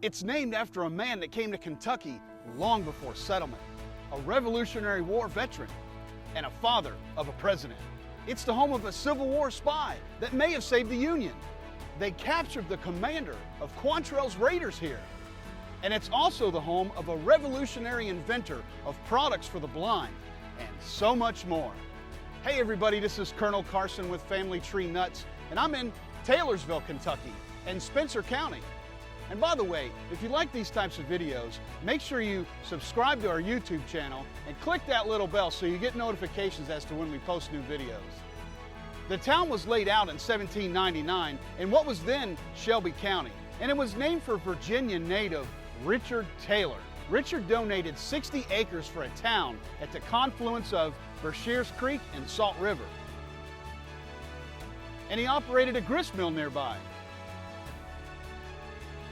It's named after a man that came to Kentucky long before settlement, a Revolutionary War veteran, and a father of a president. It's the home of a Civil War spy that may have saved the Union. They captured the commander of Quantrell's raiders here. And it's also the home of a revolutionary inventor of products for the blind, and so much more. Hey everybody, this is Colonel Carson with Family Tree Nuts, and I'm in Taylorsville, Kentucky, and Spencer County. And by the way, if you like these types of videos, make sure you subscribe to our YouTube channel and click that little bell so you get notifications as to when we post new videos. The town was laid out in 1799 in what was then Shelby County, and it was named for Virginia native Richard Taylor. Richard donated 60 acres for a town at the confluence of Bershears Creek and Salt River. And he operated a grist mill nearby.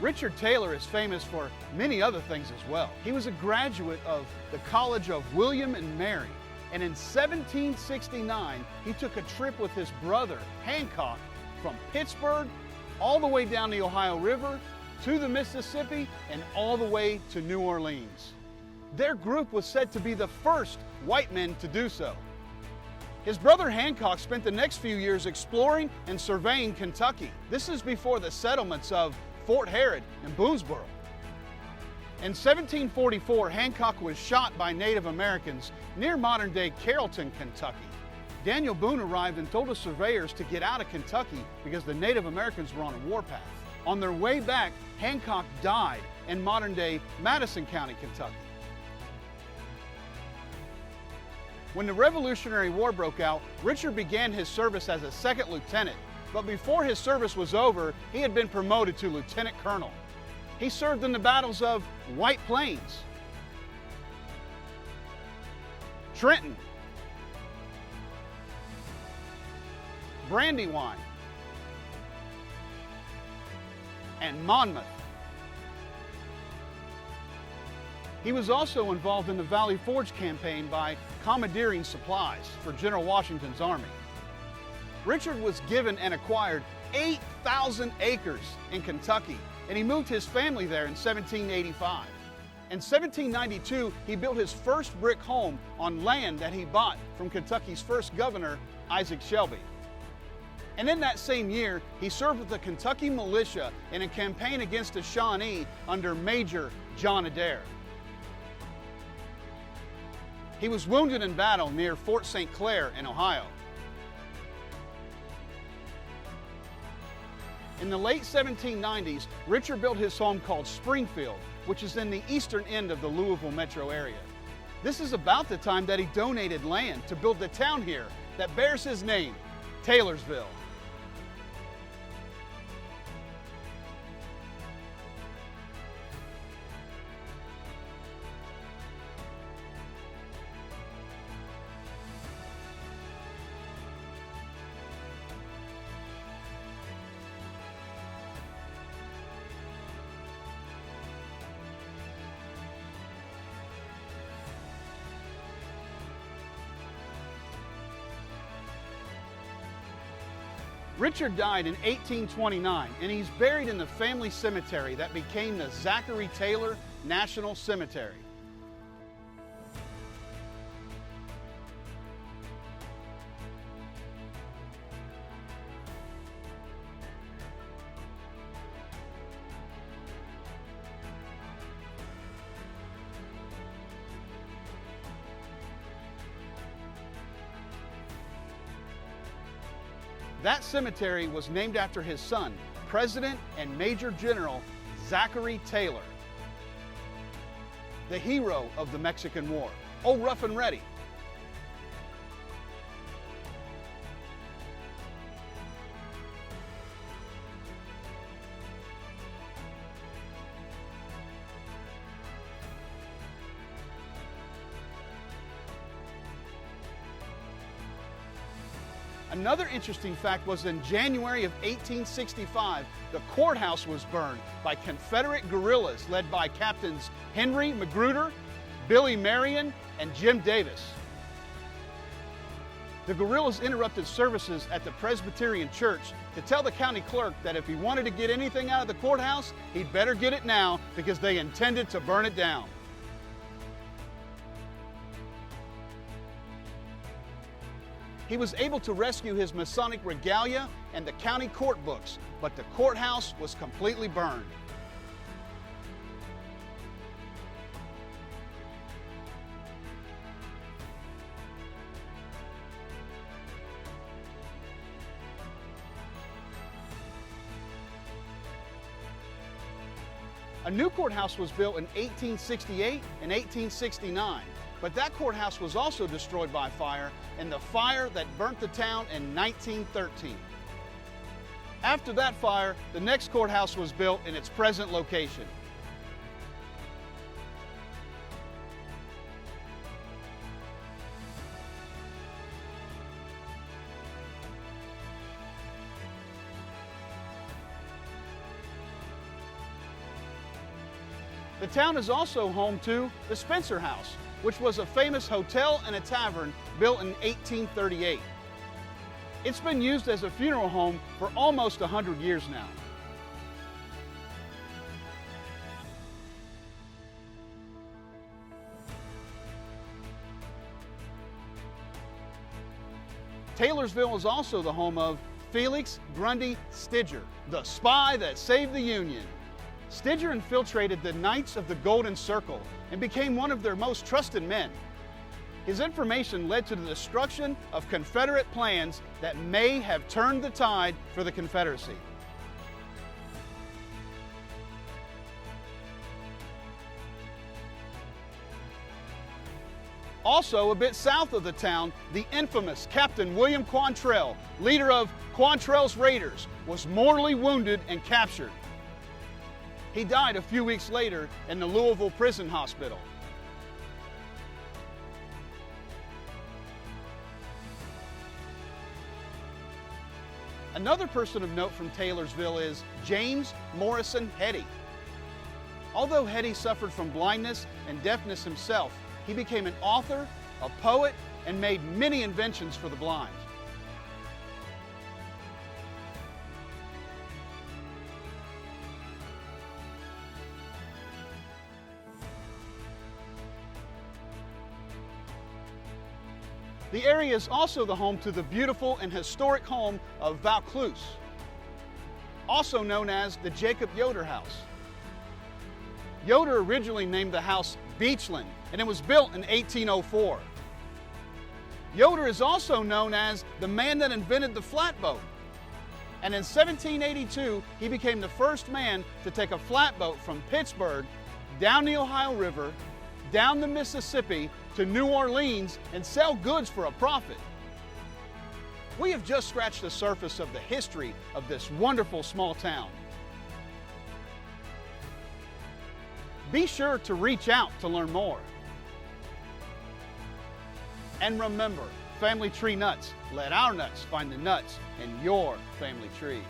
Richard Taylor is famous for many other things as well. He was a graduate of the College of William and Mary, and in 1769, he took a trip with his brother, Hancock, from Pittsburgh all the way down the Ohio River to the Mississippi and all the way to New Orleans. Their group was said to be the first white men to do so. His brother Hancock spent the next few years exploring and surveying Kentucky. This is before the settlements of Fort Herod and Boonesboro. In 1744, Hancock was shot by Native Americans near modern-day Carrollton, Kentucky. Daniel Boone arrived and told the surveyors to get out of Kentucky because the Native Americans were on a warpath. On their way back, Hancock died in modern-day Madison County, Kentucky. When the Revolutionary War broke out, Richard began his service as a second lieutenant, but before his service was over, he had been promoted to lieutenant colonel. He served in the battles of White Plains, Trenton, Brandywine, and Monmouth. He was also involved in the Valley Forge campaign by commandeering supplies for General Washington's army. Richard was given and acquired 8,000 acres in Kentucky, and he moved his family there in 1785. In 1792, he built his first brick home on land that he bought from Kentucky's first governor, Isaac Shelby. And in that same year, he served with the Kentucky militia in a campaign against the Shawnee under Major John Adair. He was wounded in battle near Fort St. Clair in Ohio. In the late 1790s, Richard built his home called Springfield, which is in the eastern end of the Louisville metro area. This is about the time that he donated land to build the town here that bears his name, Taylorsville. Richard died in 1829, and he's buried in the family cemetery that became the Zachary Taylor National Cemetery. That cemetery was named after his son, President and Major General Zachary Taylor, the hero of the Mexican War. Old Rough and Ready. Another interesting fact was in January of 1865, the courthouse was burned by Confederate guerrillas led by Captains Henry Magruder, Billy Marion, and Jim Davis. The guerrillas interrupted services at the Presbyterian Church to tell the county clerk that if he wanted to get anything out of the courthouse, he'd better get it now because they intended to burn it down. He was able to rescue his Masonic regalia and the county court books, but the courthouse was completely burned. A new courthouse was built in 1868 and 1869, but that courthouse was also destroyed by fire in the fire that burnt the town in 1913. After that fire, the next courthouse was built in its present location. The town is also home to the Spencer House, which was a famous hotel and a tavern built in 1838. It's been used as a funeral home for almost 100 years now. Taylorsville is also the home of Felix Grundy Stidger, the spy that saved the Union. Stidger infiltrated the Knights of the Golden Circle and became one of their most trusted men. His information led to the destruction of Confederate plans that may have turned the tide for the Confederacy. Also, a bit south of the town, the infamous Captain William Quantrill, leader of Quantrell's Raiders, was mortally wounded and captured. He died a few weeks later in the Louisville Prison Hospital. Another person of note from Taylorsville is James Morrison Heady. Although Hedy suffered from blindness and deafness himself, he became an author, a poet, and made many inventions for the blind. The area is also the home to the beautiful and historic home of Vaucluse, also known as the Jacob Yoder House. Yoder originally named the house Beachland, and it was built in 1804. Yoder is also known as the man that invented the flatboat. And in 1782, he became the first man to take a flatboat from Pittsburgh down the Ohio River, down the Mississippi to New Orleans and sell goods for a profit. We have just scratched the surface of the history of this wonderful small town. Be sure to reach out to learn more. And remember, family tree nuts, let our nuts find the nuts in your family tree.